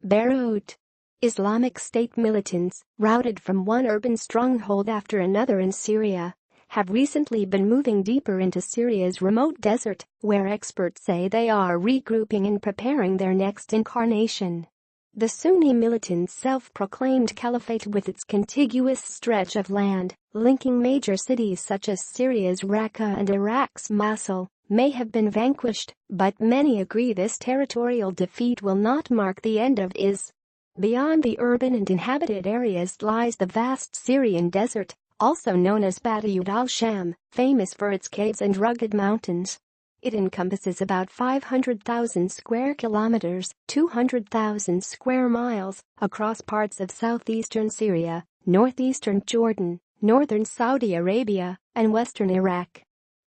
BEIRUT. Islamic State militants, routed from one urban stronghold after another in Syria, have recently been moving deeper into Syria's remote desert, where experts say they are regrouping and preparing their next incarnation. The Sunni militant self-proclaimed caliphate, with its contiguous stretch of land, linking major cities such as Syria's Raqqa and Iraq's Mosul, may have been vanquished, but many agree this territorial defeat will not mark the end of IS. Beyond the urban and inhabited areas lies the vast Syrian Desert, also known as Badiyat al-Sham, famous for its caves and rugged mountains. It encompasses about 500,000 square kilometers, 200,000 square miles, across parts of southeastern Syria, northeastern Jordan, northern Saudi Arabia, and western Iraq.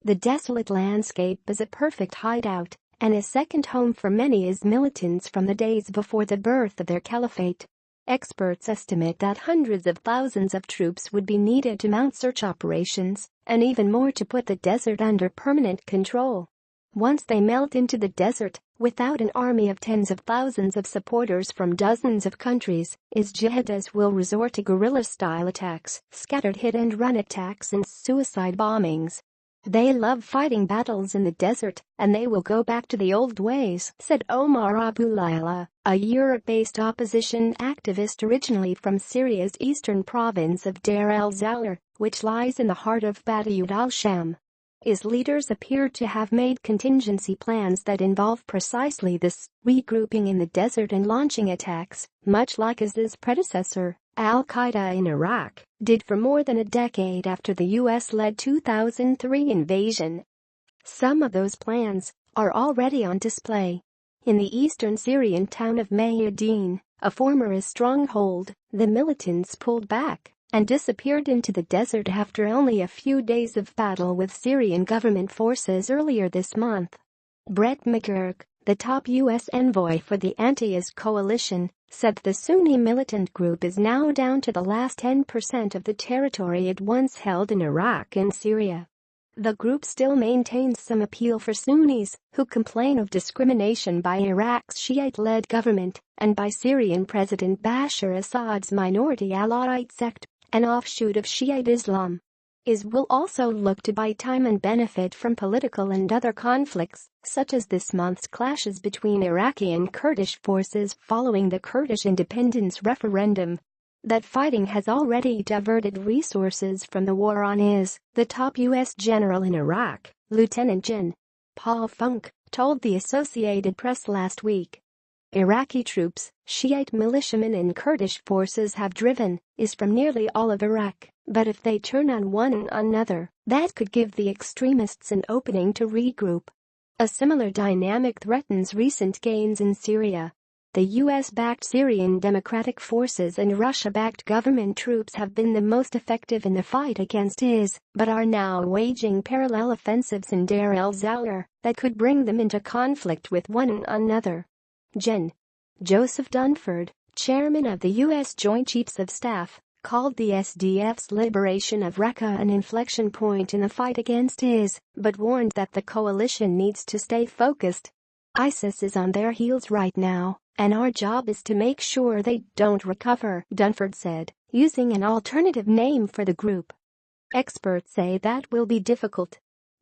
The desolate landscape is a perfect hideout and a second home for many IS militants from the days before the birth of their caliphate. Experts estimate that hundreds of thousands of troops would be needed to mount search operations, and even more to put the desert under permanent control. Once they melt into the desert, without an army of tens of thousands of supporters from dozens of countries, IS jihadists will resort to guerrilla-style attacks, scattered hit-and-run attacks and suicide bombings. They love fighting battles in the desert, and they will go back to the old ways, said Omar Abu Layla, a Europe-based opposition activist originally from Syria's eastern province of Deir el-Zawar, which lies in the heart of Badiyat al-Sham. IS leaders appear to have made contingency plans that involve precisely this, regrouping in the desert and launching attacks, much like IS's predecessor, al-Qaeda in Iraq, did for more than a decade after the US-led 2003 invasion. Some of those plans are already on display. In the eastern Syrian town of Mayadeen, a former IS stronghold, the militants pulled back and disappeared into the desert after only a few days of battle with Syrian government forces earlier this month. Brett McGurk, the top U.S. envoy for the anti-IS coalition, said the Sunni militant group is now down to the last 10% of the territory it once held in Iraq and Syria. The group still maintains some appeal for Sunnis, who complain of discrimination by Iraq's Shiite-led government and by Syrian President Bashar Assad's minority Alawite sect, an offshoot of Shiite Islam. IS will also look to buy time and benefit from political and other conflicts, such as this month's clashes between Iraqi and Kurdish forces following the Kurdish independence referendum. That fighting has already diverted resources from the war on IS, the top U.S. general in Iraq, Lieutenant Gen. Paul Funk, told the Associated Press last week. Iraqi troops, Shiite militiamen and Kurdish forces have driven IS from nearly all of Iraq, but if they turn on one another, that could give the extremists an opening to regroup. A similar dynamic threatens recent gains in Syria. The US-backed Syrian Democratic Forces and Russia-backed government troops have been the most effective in the fight against IS, but are now waging parallel offensives in Deir el-Zawar that could bring them into conflict with one another. Gen. Joseph Dunford, chairman of the U.S. Joint Chiefs of Staff, called the SDF's liberation of Raqqa an inflection point in the fight against IS, but warned that the coalition needs to stay focused. ISIS is on their heels right now, and our job is to make sure they don't recover, Dunford said, using an alternative name for the group. Experts say that will be difficult.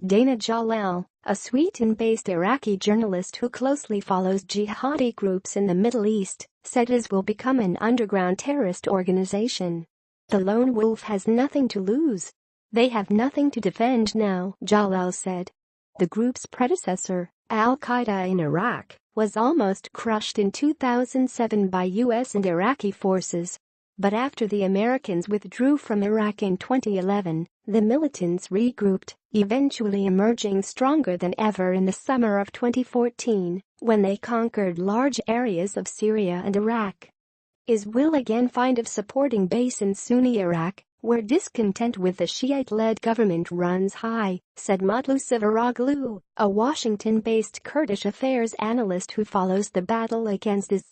Dana Jalal, a Sweden-based Iraqi journalist who closely follows jihadi groups in the Middle East, said IS will become an underground terrorist organization. The lone wolf has nothing to lose. They have nothing to defend now, Jalal said. The group's predecessor, al-Qaeda in Iraq, was almost crushed in 2007 by U.S. and Iraqi forces. But after the Americans withdrew from Iraq in 2011, the militants regrouped, eventually emerging stronger than ever in the summer of 2014, when they conquered large areas of Syria and Iraq. IS will again find a supporting base in Sunni Iraq, where discontent with the Shiite-led government runs high, said Mutlu Sivaroglu, a Washington-based Kurdish affairs analyst who follows the battle against IS.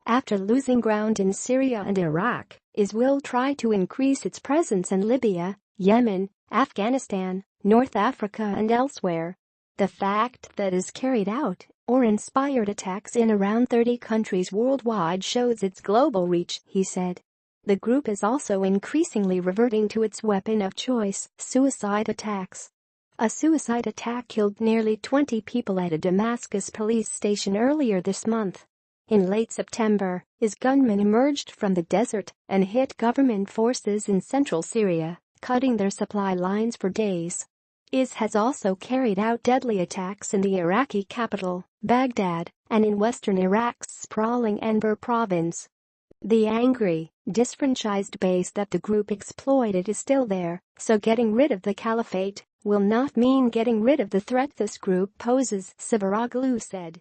After losing ground in Syria and Iraq, IS will try to increase its presence in Libya, Yemen, Afghanistan, North Africa and elsewhere. The fact that IS carried out or inspired attacks in around 30 countries worldwide shows its global reach, he said. The group is also increasingly reverting to its weapon of choice, suicide attacks. A suicide attack killed nearly 20 people at a Damascus police station earlier this month. In late September, IS gunmen emerged from the desert and hit government forces in central Syria, cutting their supply lines for days. IS has also carried out deadly attacks in the Iraqi capital, Baghdad, and in western Iraq's sprawling Anbar province. The angry, disfranchised base that the group exploited is still there, so getting rid of the caliphate will not mean getting rid of the threat this group poses, Sivaroglu said.